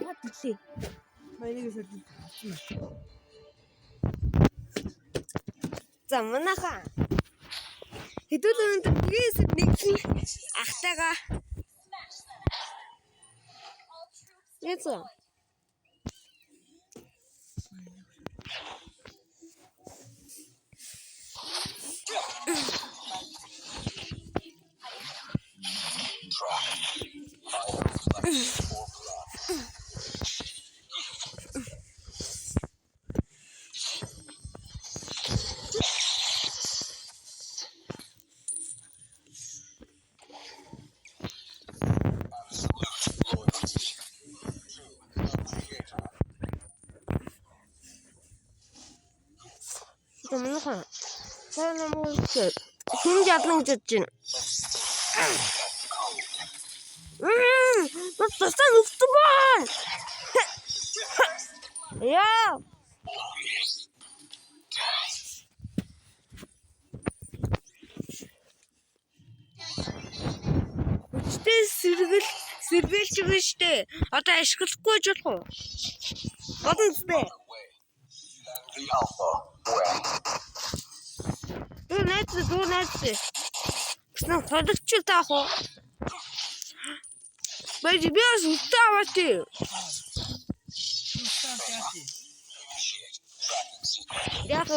What did she? My nigga said. Замнаха. Хэдүүлэн бигээс нэгсэн ахтайгаа. Яцаа. Замнаха. Сайн муу хэн ядлан гэж бодож байна. Тастан устган. Яа. Үстэй сэргэлж байгаа штэ. Одоо ашиглахгүй ч болох уу? Бодон үстэй. Дүү найз. Бисна продукт таах уу? Бэж биас уставати. Яг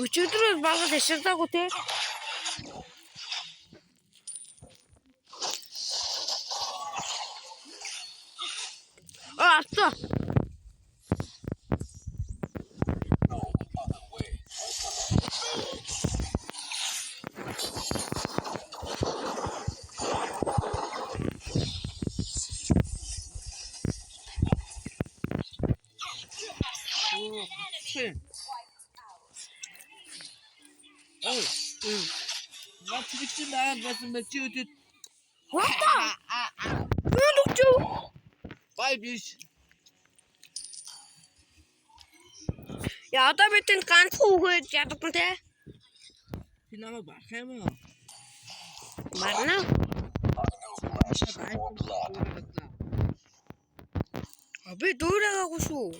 өчигдөр багт ашиглаагүй те. Авто. What did you learn? What you did? What the? Five years. Ja, da mit den ganz hohen Jadokte. Die Name Bachema. Marna? Abi dura gushu.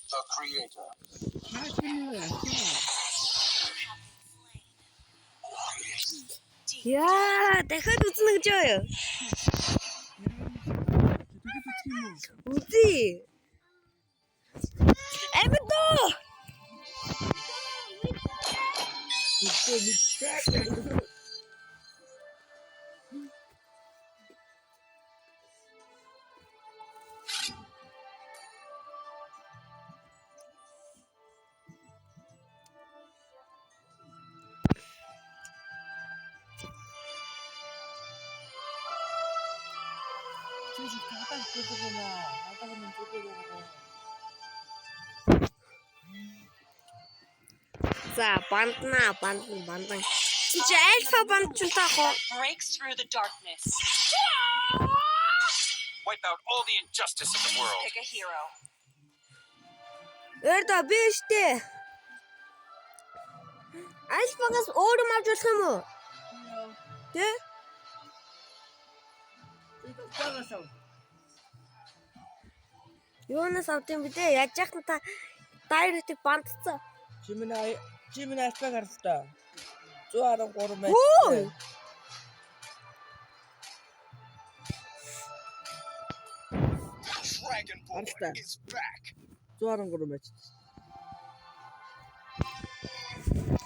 The creator. Яа, дахиад үзнэ гэж байна. Үгүй. Эвдөө. За, бандан. Чи альфа банд ч таах. Breaks through the darkness. Wipe out all the injustice in the world. Pick a hero. Эрдэ биштэй. Альфагаас өөрөм авч болох юм уу? Тэ? Юунаас авдсан бэ дээ? Яаж яах та дайректыг бандцсан. Чимэн альфаг харалтаа. 113 мэт. Өө! Dragonborn is back. 113 мэт.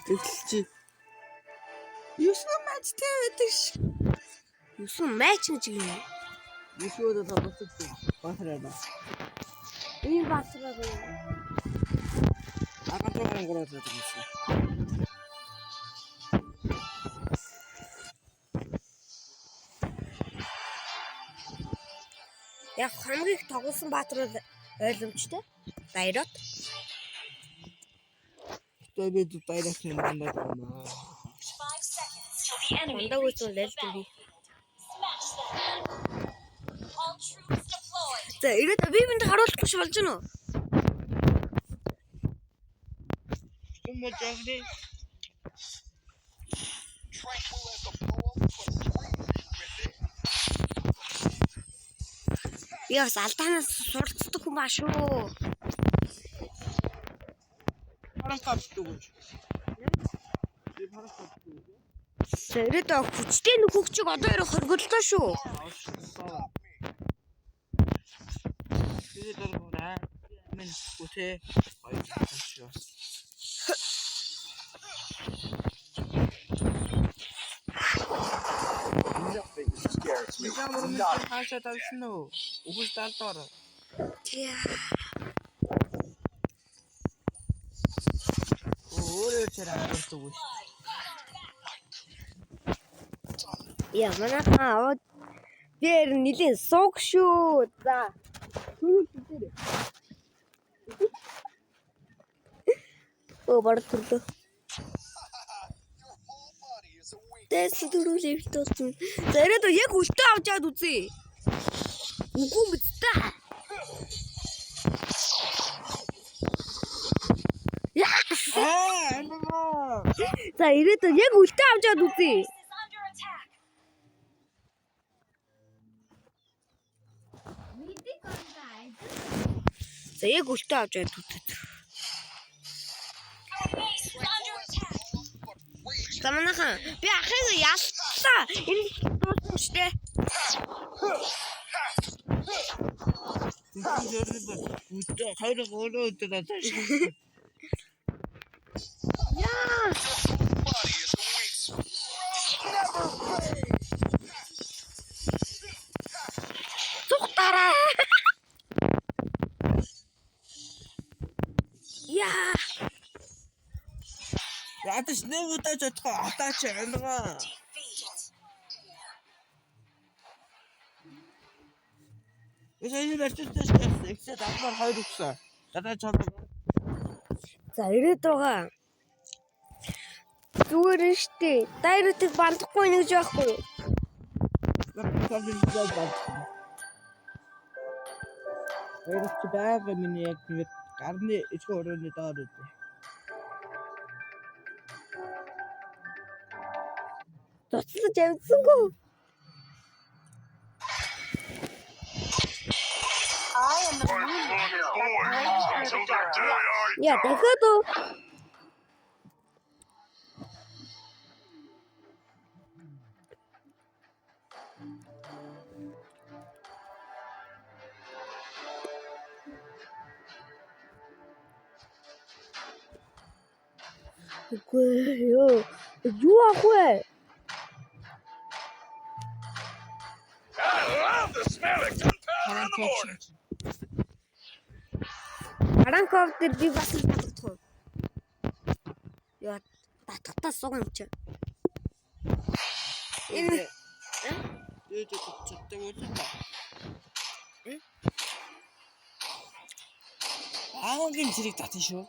Тэгэлчи. Юусан матч тавьдаг ш. Юусан матч гэж юм. Юусоо тавьдаг бахараа. Энэ баасраа. Агаараа гороод байдаг юм. Яг хамгийн тоглосон баатрууд ойлгомжтой. Баярат. Тэгээд баярат юм байна. 5 seconds till the enemy. Андаа үгүй лэлтэн би. Smash them. All troops deployed. За, ирээд би бинд харуулахгүй болж байна уу? 뭐 저기 Tranquil as the poem, but free with it. Би бас алдаанаас сурцдаг хүн баа шүү. 파란색도 그렇지. 이 파란색도 그렇지. За ирээдүйд хүчтэй нөхөгчийг одоо ярих хоригдлоо шүү. 아쉽다. 이제 들어보라. 맨 곳에 어이 잠시요. Nothing scares me. 이제 모르면 Not 하셔 달스노. 오고 달더라. Тийә. 오래 처럼 그러고. Яа, манайхан аваад дээр нилийн сууг шүү. За. Түрүү. Оо бод төрлөө. your whole body is a weak. Дэс түрүүлээ битсэн. За ирээдүйд яг үлтээ авч яад үзье. Үгүй мэт та. 엠버. За ирээдүйд яг үлтээ авч яад үзье. Is under attack. За яг үлтээ авч яад үзье. Our base is under attack. За манайхан би ахыг ялцлаа. Энэ дуусна штэ. 이제 저리도 웃다. 하이를 걸어오더라 다시. Яа. Body is a weak. Цухтараа. Яа. 야들 내가 다 저거 아따치 엠버가. Defeat. 이제 이제 됐어. 이제 나만 하이룩사. 나다 잡아. За ирээдүйгаа зүгээр нь штэ. Дайруудыг бандахгүй нэг ч байхгүй юу? 갑자기 진짜 많다. 이렇게 나가면 그 карны ичко өрөөний доор үү. Цоцлож явдсангүй. I am the moon that brings through the dark. Яа, дахиад уу. Үгүй ёо. Юу ах вэ? I love the smell of gunpowder in the morning. Харанков дээр би бас л батгах. Яа, татгатаа суган чи. Энэ 이제 저때 오잖아. 응? 아무긴 지릭 다티쇼.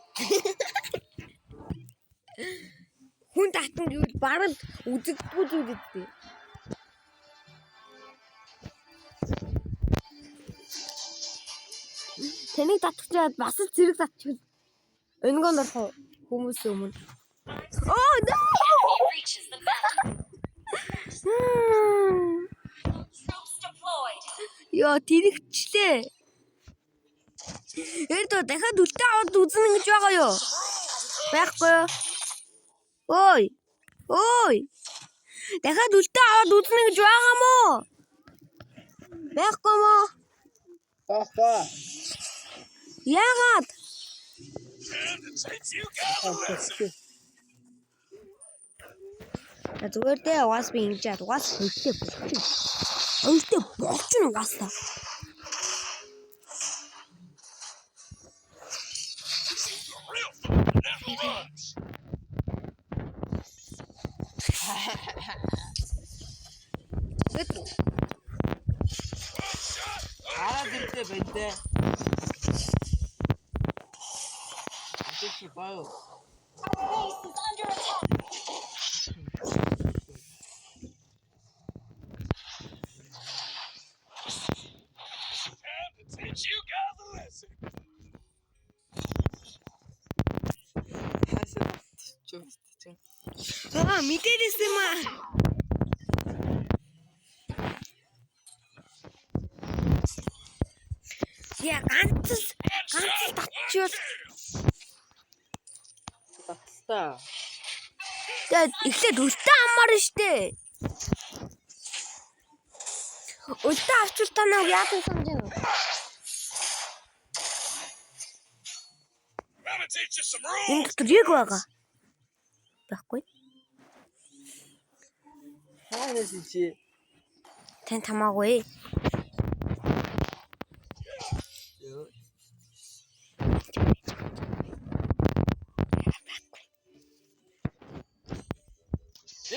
хүн татанд юу барал үзэгдгүй зүйл гэдэг. Тэнийг татчихад бас л зэрэг татчих. Өнгөнд орох хүмүүс өмнө. Oh no! Enemy reaches the mountain. Troops deployed. Яа, тэрэгчлээ. Эрдөө дахиад үлтээ аваад үзнэ гэж байгаа юу? Байхгүй юу? Ой. Ой. Дахиад үлтээ аваад үзнэ гэж байгаа мó? Байхгүй мó? 아빠. Яагаад? Since you got a lesson. Зүгээр дээ угаас би ингэж яад угаас хөлтэй болчих. Өнгөтэй болчих угаас та. Real fun never runs. Гэтэ 알아들 때 멘트. 아저씨 봐요. Our base is under attack. Time to teach you guys a lesson. 하시다. Мэдээс юм аа. Я ганц татчихвал Баталтай. тэгээд эхлээд өлтөө аммаар штэ. Өлтөө авчвал та нэг яах вэ санаж байна? Gotta teach you some rules. Энд дотор яг байгаа. Баггүй. Хаанаас чи? Тань тамаагүй.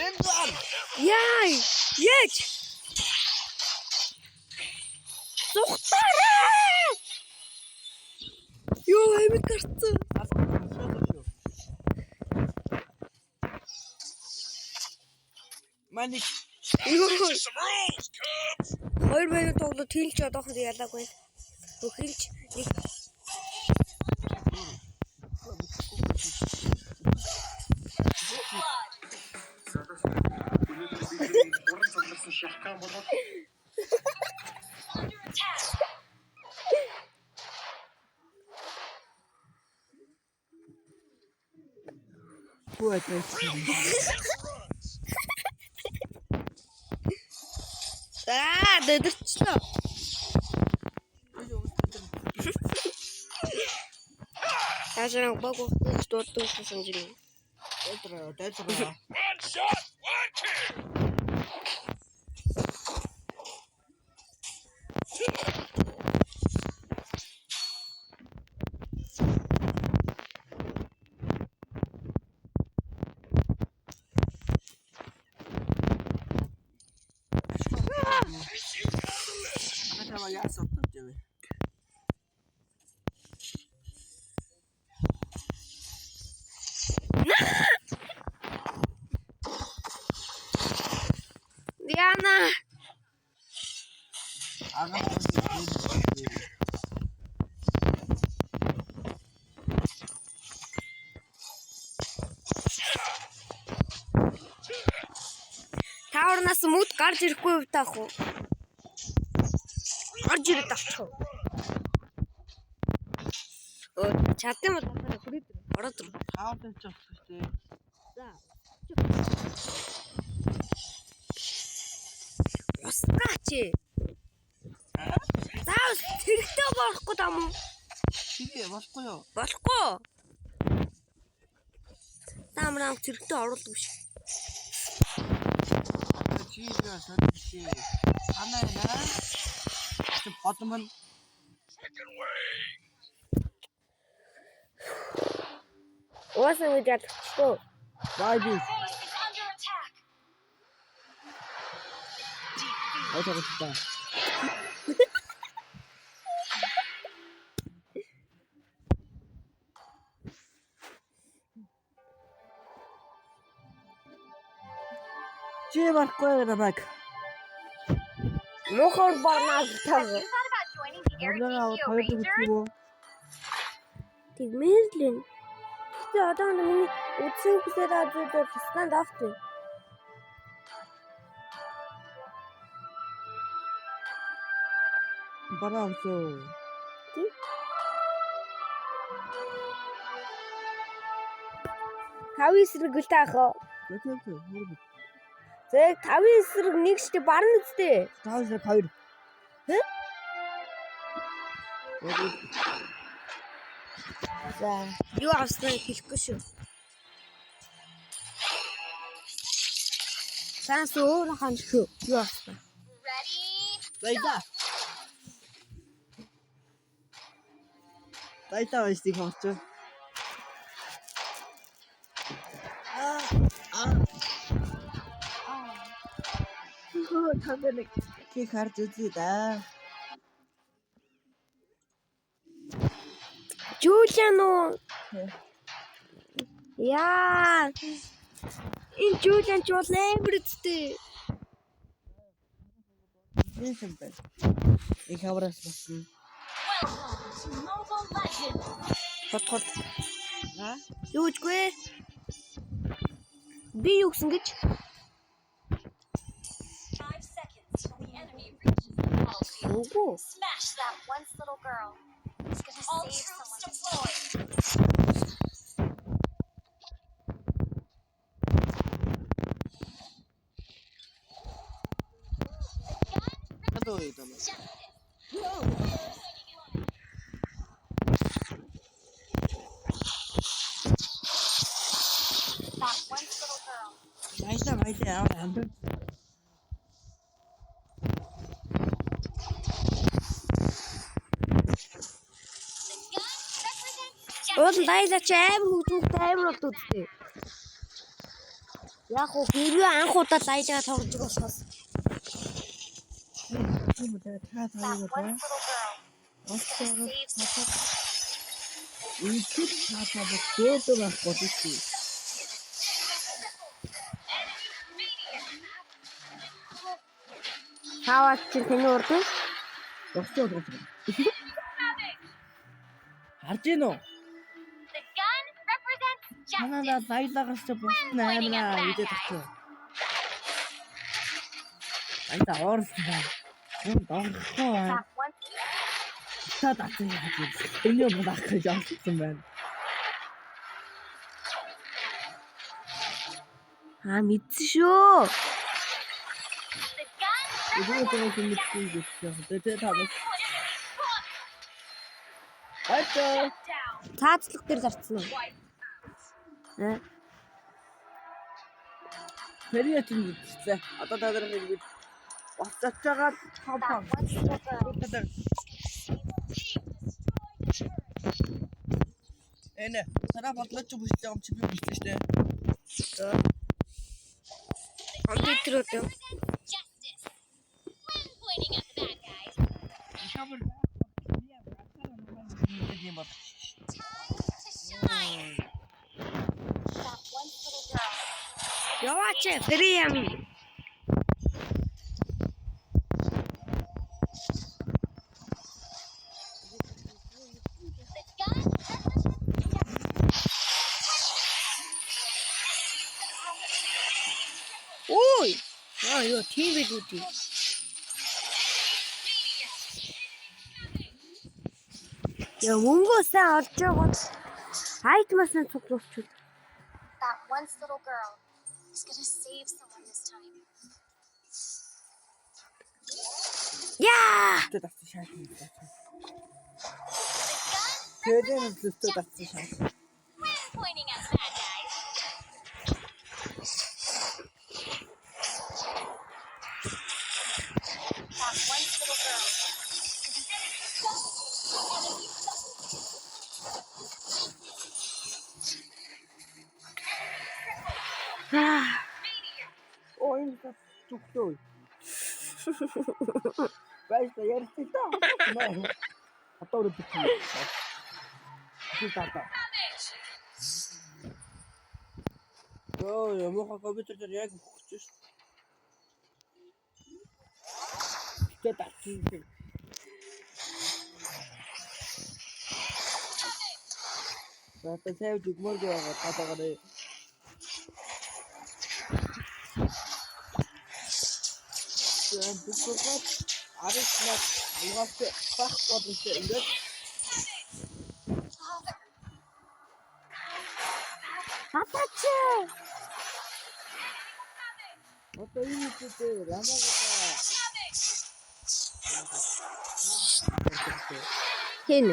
Эмзан. Яй! Яж! Сухтараа! Ёо, эмэг гарцсан. Маник. Ёо, Some rules, Cubs. 2 минут тоглоод хэлж одоохонд ялаагүй. Хэлж нэг дэдэрчлээ. Таашаа баг ухаж дууддаг санаж байна. Дэтрэ. One shot, one kill. Натава яасан вэ? Диана. Тааварнаас мөд гарч ирэхгүй юу таах уу? Гарч ирээд авчих. Чадсан бол хүрээд ороод ир. Хаатай ч авчих штэ. За. Ускаач. Заавал хэрэгтэй болохгүй юм уу? Тэгээ болохгүй юу? Болохгүй. Таамраа хэрэгтэй оруулдаг биш. Чигээ сатчи. Анаа. Чи бодмон. Second wave. Уусаа үед ядчихгүй. Байби. Is under attack. Очоогоо. Чи барахгүй намайг. Мохор барнаас тав. You thought about joining the Eruditio Rangers? Тэгмэрлэн. Тэ одоо миний үдсэн хүсээр ажуулаад stand off. Бараасоо. Тавын эсрэг л таах. Зэг тавын эсрэг нэг штэ барна үстэй. 5-2. Хэ? За, юу авснаа хэлэхгүй шүү. Санс өөр хаан шүү. Юу авснаа? Ready? Дайта. Дайта вэстиг хооч. Тавэнэг чи харж үзье да. Жуулиано. Яа. Энэ жуулиан ч бол амар үстэй. Нээсэн байна. Их авраас болсон. Welcome to Mobile Legends. Хот. Аа? Юучгүй. Би юу гэсэн гэж? 5 seconds till the enemy reaches the battlefield. Үгүй. Smash that once little girl. It's gonna save someone deployed. Хадуу юм. That once little girl. Баялаа амд. Уул дайлаач амар хөвгүүтэй амар болд үзтээ. Яг хөө хэрвээ анх удаа дайлаа тоглож байгаа болохоос. Тийм үү та That таагаа. once little girl. Оцоор Save someone. ийчүүд таатаа гээдөө байхгүй тийм. Хаваач чи тэний урд нь Оцоор. Харж гин үү? The gun represents Танаа justice. баялагаас ч бусна амираа идэж тагчаа. Айда орсон. Юм дорхгүй. That once Та татсан яаж юм. Энэ юм даах гэж олсон байна. мэдсэн шүү. the gun Эдгээр хүмүүс мэдсэн гэж байна. Тэ тавс. Ачаа. down. Цаацлах дээр зарцсан уу? Фэриэт юм гэсэн. Одоо та нар нэг бацаач байгаа That тав. once little girl. Эне сара бодлооч бүсч байгаа юм чи би бүсч штэ. Компьютер үү? Justice. When pointing at the bad guys. Шабар. Time to shine. That once little girl. Яваач фри юм. The gun represents Ой. Ёо тийм бид үгүй. Яа мөнгөөсөө олж байгаа. Айтмаас нь цуглуулчих. that once little girl is gonna save someone this time. Яа! Тэ татсан шааш. The gun Тэдэн зүстэ татсан шааш. when pointing at the bad guys. That once little girl. Ой, энэ зүгтөө. Баярлалаа ярьсан та. Одоо үргэлж бичсэн. Чи тата. Оо, ямаа компьютер дээр яг өгч ш. Тэ татсан. Тата сэв зүгмөр байгаа татагаа. Яа, бүхэл арислах угаасаа бах бодсон ингээд Хатаач. одоо энэ үедээ рамагаа Хэн?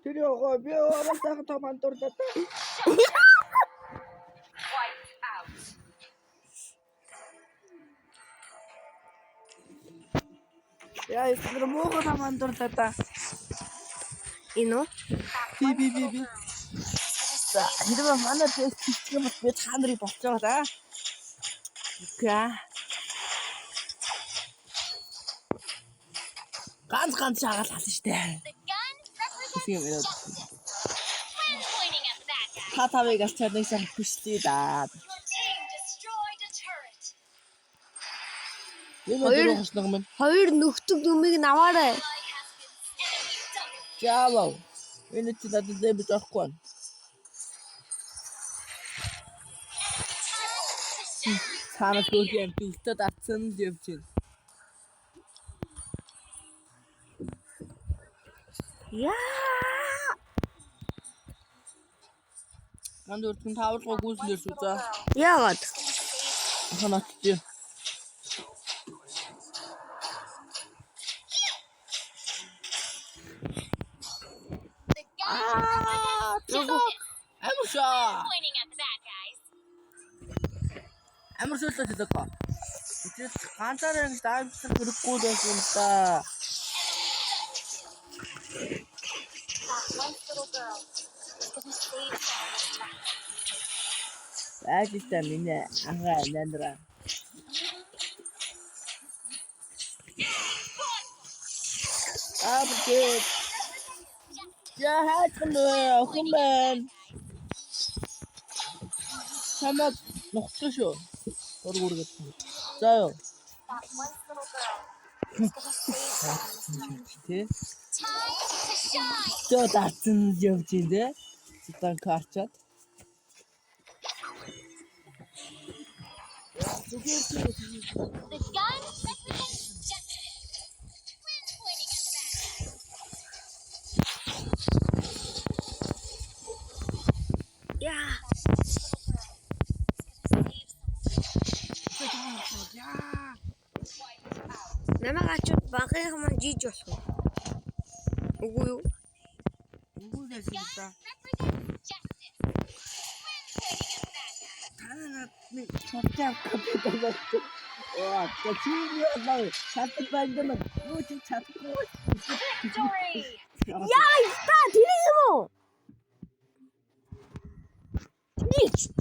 тэр ягаа би оролцох томан дурдаа. Яа, энэ муухай томан дурдаа. Энэ үү? Би. За, хэрвээ манай тест хийх юм бол би та нарыг болж байгаа да. Окей. Ганц шагаал хална штэ. The gun represents Тийм ээ. when pointing at the bad guys. Та тавыг ачаад нэг сайн хүсье да. Your team destroyed a turret. Энэ дөрөв хосног минь. Хоёр нөхдөг нүмийг наваарай. Ally has been enemy double. Жааваа. Энэ ч надад зэбэж авахгүй байна. цаанаас хөрх юм дүлтөд атсан л явж байна. Яа! Манд өртөн тавлгаа гүйцлээс үзээ. Яагаад? Ханаач. The gun represents Амаршаа. pointing at the bad guys. Амаршуултаа тэдэхгүй. Үчигс ганцаараа ингэж даавчсан хэрэггүй л байсан юм да. That once little girl is gonna save someone this time. Ажиста минь ангаа нандра. Абгет. Яхаа охин. Хамаг нухсан шүү. Дургуургат. За ёо. That once little girl is gonna save someone this time. Тэ. Time to shine. Чөө датсан явж ин тэ. Цитан карчаад. The gun represents justice. Twins pointing at the bad guys. Яа! Намайг ачууд банкны маань жиж болох уу? Үгүй юу? Үгүй л юм да. Represents justice. Twins pointing at the bad guys. Танаад нэг чавчаа капитал. Оо, тэчиний яа. Шатд бандам. Юу ч чадахгүй. Victory! Яа, та тэрийг юм уу?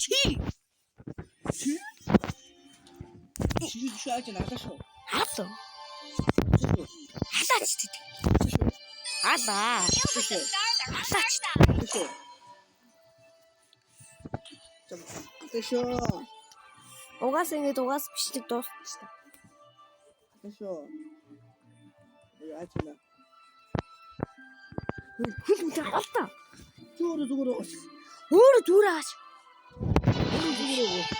Чи. Чи шааж надад шүү. Хасуу. Хасаач тий. Хасаа. The stars are on our Хасаач. side. Шүү. Тэшөө. Угаас бичлэг дуусчихсан. Тэшөө. Яач на. Хүлэн таалта. Зүгээр. Өөр зүрээс. Зүгээр.